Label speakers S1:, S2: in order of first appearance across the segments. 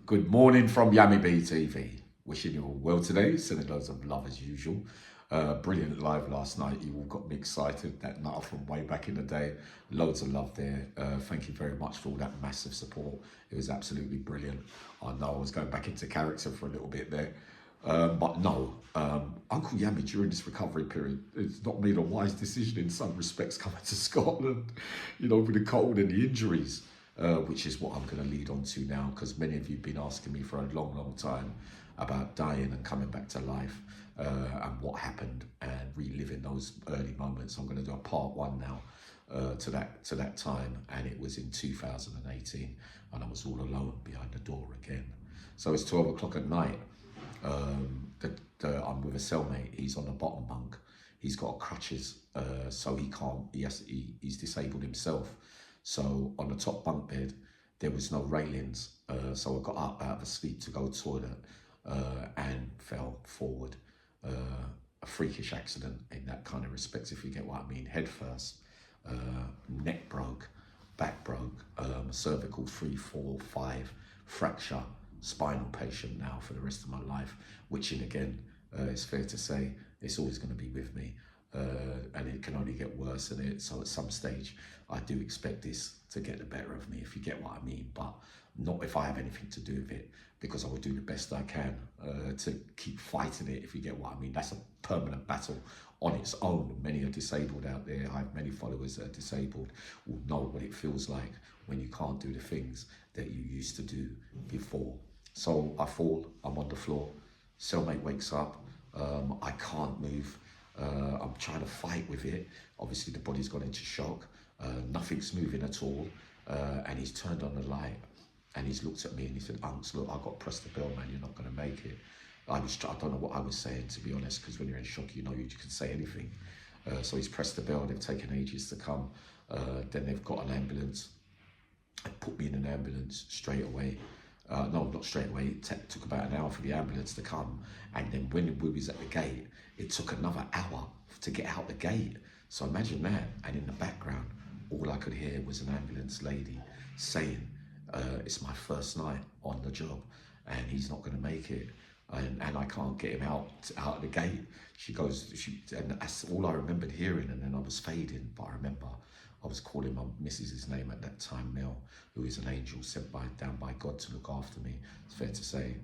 S1: Good morning from Yummy B TV. Wishing you all well today. Sending loads of love as usual. Brilliant live last night. You all got me excited. That nutter from way back in the day. Loads of love there. Thank you very much for all that massive support. It was absolutely brilliant. I know I was going back into character for a little bit there. But no, Uncle Yummy during this recovery period, it's not made a wise decision in some respects coming to Scotland, with the cold and the injuries, which is what I'm going to lead on to now, because many of you have been asking me for a long, long time about dying and coming back to life, and what happened and reliving those early moments. I'm going to do a part one now. To that time, and it was in 2018, and I was all alone behind the door again. So it's 12 o'clock at night. I'm with a cellmate. He's on the bottom bunk. He's got crutches, so he can't. He's disabled himself. So on the top bunk bed, there was no railings. So I got up out of the sleep to go to the toilet, and fell forward. A freakish accident in that kind of respect, if you get what I mean. Head first, neck broke, back broke, cervical 3, 4, 5 fracture, spinal patient now for the rest of my life, which in again, it's fair to say it's always going to be with me, and it can only get worse than it. So at some stage, I do expect this to get the better of me, if you get what I mean, but not if I have anything to do with it, because I will do the best I can to keep fighting it, if you get what I mean. That's a permanent battle on its own. Many are disabled out there. I have many followers that are disabled, will know what it feels like when you can't do the things that you used to do before. So I fall, I'm on the floor, cellmate wakes up, I can't move, I'm trying to fight with it. Obviously the body's gone into shock, nothing's moving at all, and he's turned on the light and he's looked at me and he said, "Unks, look, I got pressed the bell, man, you're not going to make it." I don't know what I was saying, to be honest, because when you're in shock, you can say anything. So he's pressed the bell, they've taken ages to come, then they've got an ambulance, and put me in an ambulance straight away. No, not straight away. It took about an hour for the ambulance to come, and then when we was at the gate, it took another hour to get out the gate. So imagine that. And in the background, all I could hear was an ambulance lady saying, "It's my first night on the job, and he's not going to make it, and I can't get him out of the gate." She goes, and that's all I remembered hearing, and then I was fading. But I remember I was calling my missus's name at that time, Mel, who is an angel sent down by God to look after me. It's fair to say,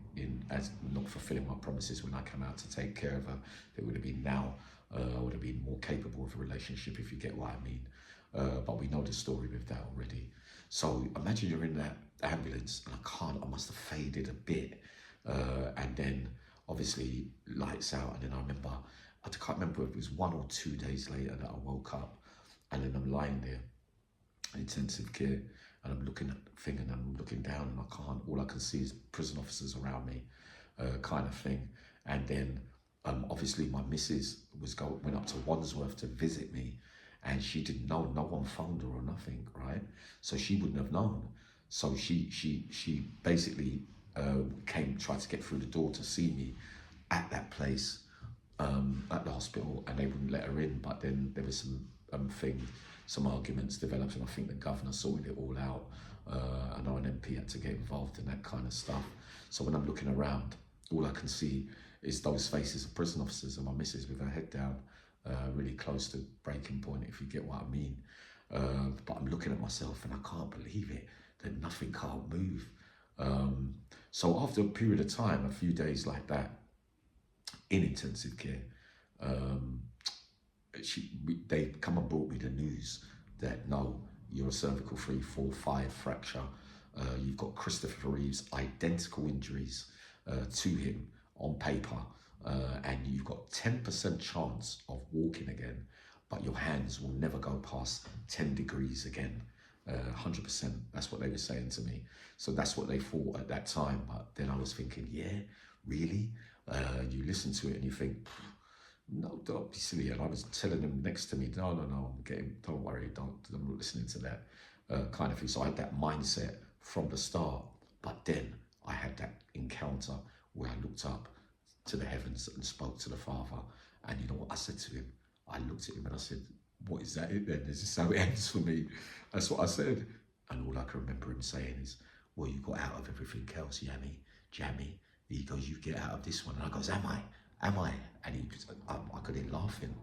S1: as not fulfilling my promises when I came out to take care of her, it would have been now. I would have been more capable of a relationship, if you get what I mean. But we know the story with that already. So imagine you're in that ambulance, and I must have faded a bit, and then obviously lights out, and then I can't remember if it was 1 or 2 days later that I woke up. And then I'm lying there, intensive care, and I'm looking at the thing, and I'm looking down, and all I can see is prison officers around me, kind of thing. And then obviously my missus went up to Wandsworth to visit me, and she didn't know, no one phoned her or nothing, right? So she wouldn't have known. So she basically tried to get through the door to see me at that place, at the hospital, and they wouldn't let her in. But then there was some arguments developed, and I think the governor sorted it all out. I know an MP had to get involved in that kind of stuff. So when I'm looking around, all I can see is those faces of prison officers and my missus with her head down, really close to breaking point, if you get what I mean. But I'm looking at myself and I can't believe it, that nothing can't move. So after a period of time, a few days like that, in intensive care, they come and brought me the news that no, you're a cervical 3, 4, 5 fracture. You've got Christopher Reeve's identical injuries to him on paper, and you've got 10% chance of walking again, but your hands will never go past 10 degrees again. 100%, that's what they were saying to me. So that's what they thought at that time. But then I was thinking, yeah, really? You listen to it and you think, no, don't be silly. And I was telling them next to me, no, don't worry, I'm not listening to that kind of thing. So I had that mindset from the start. But then I had that encounter where I looked up to the heavens and spoke to the Father. And you know what I said to him? I looked at him and I said, "What is that it then? Is this how it ends for me?" That's what I said. And all I can remember him saying is, well, you got out of everything else, Jammy. He goes, you get out of this one. And I goes, am I? Am I? And I got in laughing.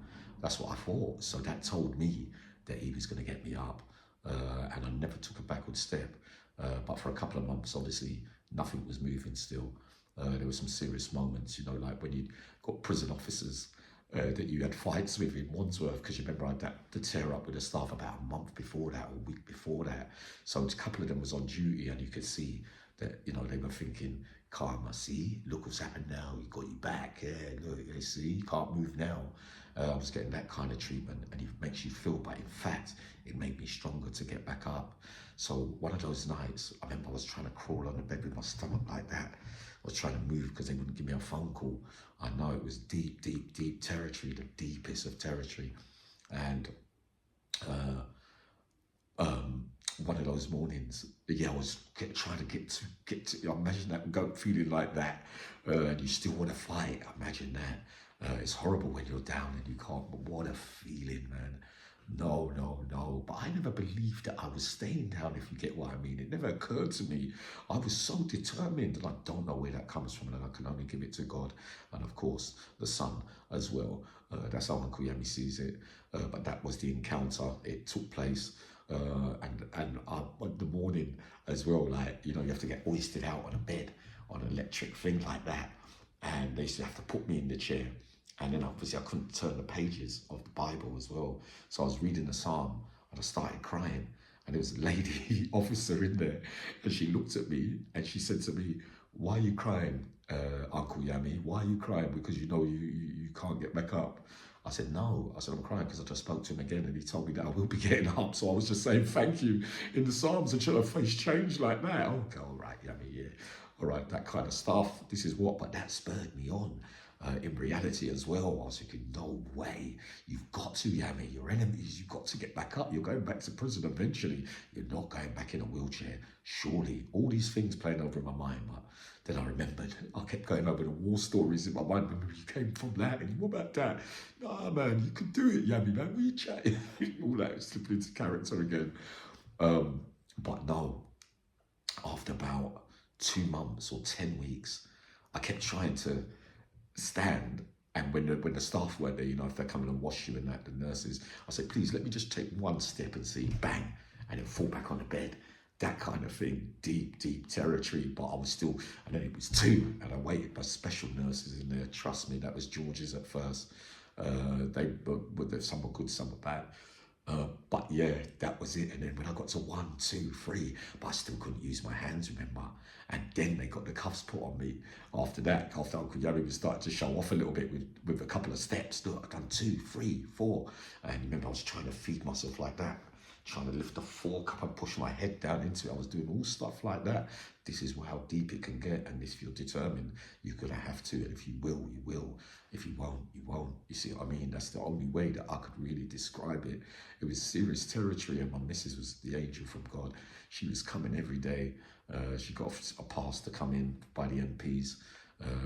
S1: That's what I thought. So that told me that he was going to get me up. And I never took a backward step. But for a couple of months, obviously, nothing was moving still. There were some serious moments, you know, like when you got prison officers that you had fights with in Wandsworth, because you remember I had the tear up with the staff about a month before that, or a week before that. So a couple of them was on duty, and you could see that, you know, they were thinking, Karma, see, look what's happened now, he got you back, yeah, look, see, you can't move now. I was getting that kind of treatment, and it makes you feel, but in fact, it made me stronger to get back up. So one of those nights, I remember I was trying to crawl on the bed with my stomach like that. I was trying to move because they wouldn't give me a phone call. I know it was deep, deep, deep territory, the deepest of territory. And one of those mornings, yeah, I was trying to get to. Imagine that goat feeling like that, and you still want to fight. Imagine that. It's horrible when you're down and you can't. But what a feeling, man. No, no, no. But I never believed that I was staying down, if you get what I mean. It never occurred to me. I was so determined, and I don't know where that comes from, and I can only give it to God, and of course the Son as well. That's how Uncle Yami sees it. But that was the encounter. It took place. And the morning as well, like, you know, you have to get hoisted out on a bed on an electric thing like that, and they used to have to put me in the chair, and then obviously I couldn't turn the pages of the Bible as well, so I was reading the Psalm and I started crying, and there was a lady officer in there, and she looked at me and she said to me, why are you crying, Uncle Yami? Why are you crying? Because you know you can't get back up. I said, no. I said, I'm crying because I just spoke to him again and he told me that I will be getting up. So I was just saying thank you in the Psalms, and should her face change like that? Okay, all right, Yami, yeah. All right, that kind of stuff. This is what, but that spurred me on. In reality as well, I was thinking, no way, you've got to, Yami, your enemies, you've got to get back up. You're going back to prison eventually. You're not going back in a wheelchair. Surely, all these things playing over in my mind, but then I remembered, I kept going over the war stories in my mind. Remember, you came from that, and what about that? Nah, man, you could do it, Yami, man, what are you chatting? All that, slipping into character again. But no, after about 2 months or 10 weeks, I kept trying to stand, and when the staff weren't there, you know, if they're coming and wash you and that, the nurses, I said, please let me just take one step and see, bang, and then fall back on the bed. That kind of thing, deep, deep territory. But I was still, and then it was 2, and I waited by special nurses in there. Trust me, that was George's at first. Some were good, some were bad. But yeah, that was it. And then when I got to 1, 2, 3, but I still couldn't use my hands, remember? And then they got the cuffs put on me. After that, after Uncle Yami was starting to show off a little bit with a couple of steps. Look, I've done 2, 3, 4. And remember, I was trying to feed myself like that, trying to lift the fork up and push my head down into it. I was doing all stuff like that. This is how deep it can get. And if you're determined, you're going to have to. And if you will, you will. If you won't, you won't. You see what I mean? That's the only way that I could really describe it. It was serious territory, and my missus was the angel from God. She was coming every day. She got a pass to come in by the MPs.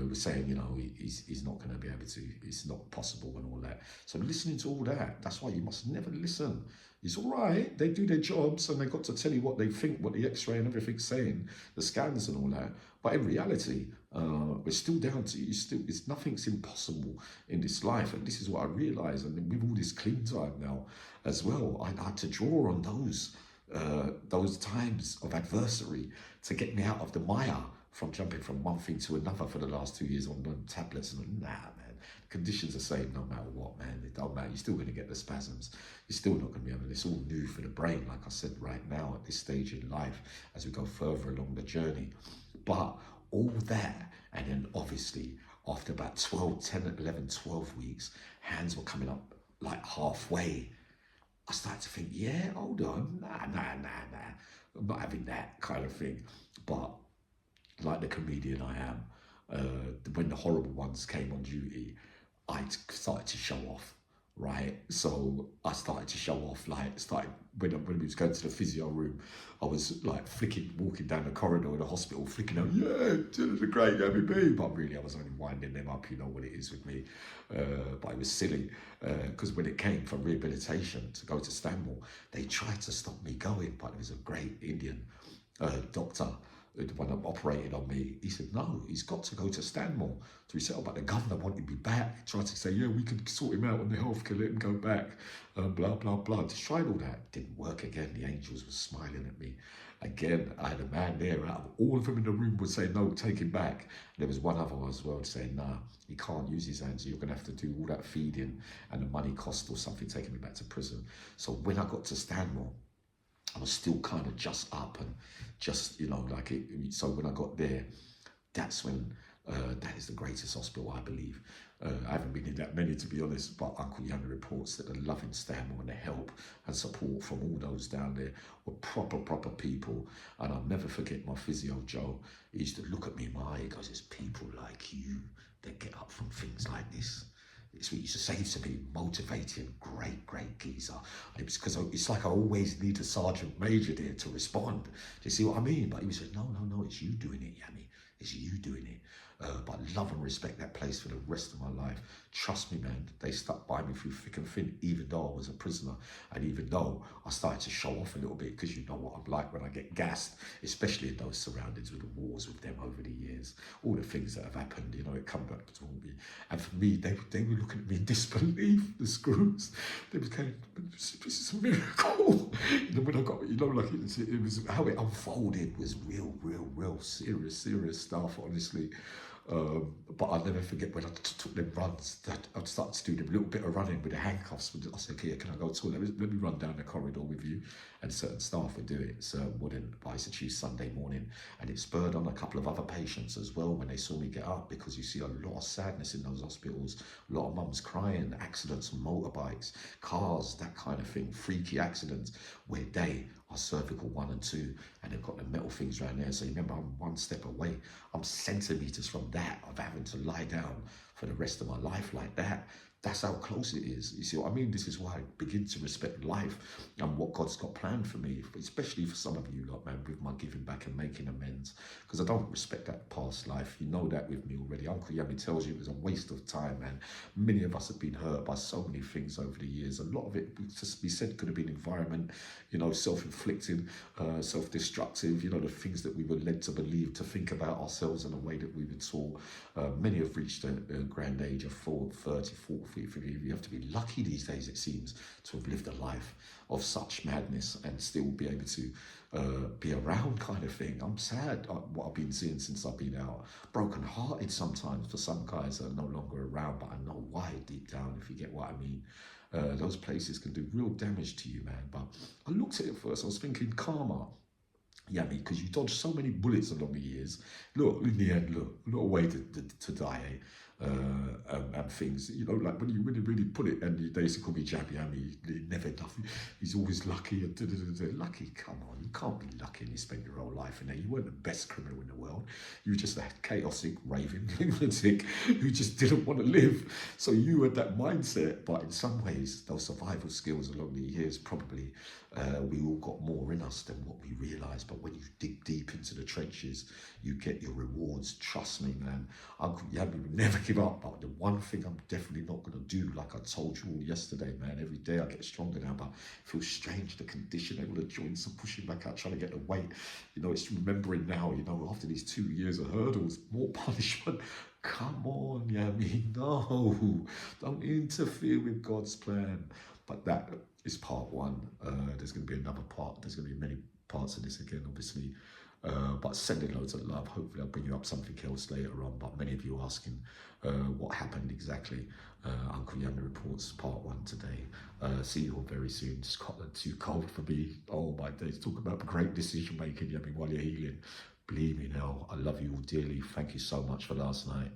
S1: Was saying, you know, he's not going to be able to, it's not possible and all that. So listening to all that, that's why you must never listen. It's all right, they do their jobs and they got to tell you what they think, what the x-ray and everything's saying, the scans and all that. But in reality, we're still down to you. Nothing's impossible in this life. And this is what I realised. And with all this clean time now as well, I had to draw on those times of adversity to get me out of the mire from jumping from one thing to another for the last 2 years on tablets. And nah, man, conditions are saying no matter what, man, it don't matter. You're still going to get the spasms. You're still not going to be able to. It's all new for the brain, like I said, right now at this stage in life as we go further along the journey. But all that, and then obviously after about 10, 11, 12 weeks, hands were coming up like halfway. I started to think, yeah, hold on, nah. I'm not having that kind of thing. But like the comedian I am, when the horrible ones came on duty, I started to show off, right? So I started to show off, like, when we was going to the physio room, I was like walking down the corridor in the hospital, flicking out, yeah, the great MB. But really, I was only winding them up, you know what it is with me. But it was silly, because when it came for rehabilitation to go to Stanmore, they tried to stop me going, but there was a great Indian doctor when I'm operating on me, he said, no, he's got to go to Stanmore. So he said, oh, but the governor wanted me back. He tried to say, yeah, we could sort him out on the healthcare, let him go back, blah, blah, blah. Just tried all that. Didn't work again. The angels were smiling at me. Again, I had a man there, out of all of them in the room would say, no, take him back. And there was one other as well saying, nah, he can't use his hands. You're going to have to do all that feeding and the money cost or something, taking me back to prison. So when I got to Stanmore, I was still kind of just up and just, like it. So when I got there, that's when, that is the greatest hospital, I believe. I haven't been in that many, to be honest, but Uncle Yanni reports that the love in Stanmore and the help and support from all those down there were proper people. And I'll never forget my physio, Joe. He used to look at me in my eye. He goes, it's people like you that get up from things like this. It's what he used to say to me, motivating, great geezer. It was because it's like I always need a sergeant major there to respond. Do you see what I mean? But he said, no, it's you doing it, Yanni. It's you doing it. But I love and respect that place for the rest of my life. Trust me, man, they stuck by me through thick and thin, even though I was a prisoner. And even though I started to show off a little bit, because you know what I'm like when I get gassed, especially in those surroundings with the wars with them over the years, all the things that have happened, it come back to haunt me. And for me, they were looking at me in disbelief, the screws. They was going, this is a miracle. When I got, like it was how it unfolded was real serious stuff, honestly. But I'll never forget when I took them runs, that I'd start to do them a little bit of running with the handcuffs. I said, okay, can I go to let me run down the corridor with you? And certain staff would do it. So wouldn't. I used to choose Sunday morning, and it spurred on a couple of other patients as well when they saw me get up, because you see a lot of sadness in those hospitals, a lot of mums crying, accidents on motorbikes, cars, that kind of thing, freaky accidents where they are cervical 1 and 2, and they've got the metal things around there. So you remember, I'm one step away. I'm centimeters from that, of having to lie down for the rest of my life like that. That's how close it is. You see what I mean? This is why I begin to respect life and what God's got planned for me, especially for some of you lot, man, with my giving back and making amends. Because I don't respect that past life. You know that with me already. Uncle Yami tells you it was a waste of time, man. Many of us have been hurt by so many things over the years. A lot of it, just be said, could have been environment, self-inflicted, self-destructive, the things that we were led to believe, to think about ourselves in a way that we would saw. Many have reached a grand age of 30, 40. You have to be lucky these days, it seems, to have lived a life of such madness and still be able to be around, kind of thing. I'm sad what I've been seeing since I've been out. Broken hearted sometimes for some guys that are no longer around, but I know why deep down, if you get what I mean. Those places can do real damage to you, man. But I looked at it first, I was thinking karma. Yeah, because you dodged so many bullets along the years. Look, in the end, not a way to die, eh? And things, like when you really put it, and they used to call me Jabby Hammy, never nothing. He's always lucky. And lucky, come on, you can't be lucky and you spent your whole life in there. You weren't the best criminal in the world. You were just a chaotic, raving lunatic who just didn't want to live. So you had that mindset, but in some ways, those survival skills along the years, probably we all got more in us than what we realised. But when you dig deep into the trenches, you get your rewards. Trust me, man. Uncle Yabby would never give up. But the one thing I'm definitely not going to do, like I told you all yesterday, man, every day I get stronger now, but it feels strange, the condition, able to join some pushing back out, trying to get the weight. It's remembering now, after these 2 years of hurdles, more punishment. Come on, Yami, no, don't interfere with God's plan. But that is part one. There's going to be another part. There's going to be many parts of this again, obviously. But sending loads of love. Hopefully I'll bring you up something else later on. But many of you are asking what happened exactly. Uncle Yami reports part one today. See you all very soon. Scotland too cold for me. Oh my days. Talk about great decision making, Yami, while you're healing. Believe me now, I love you all dearly. Thank you so much for last night.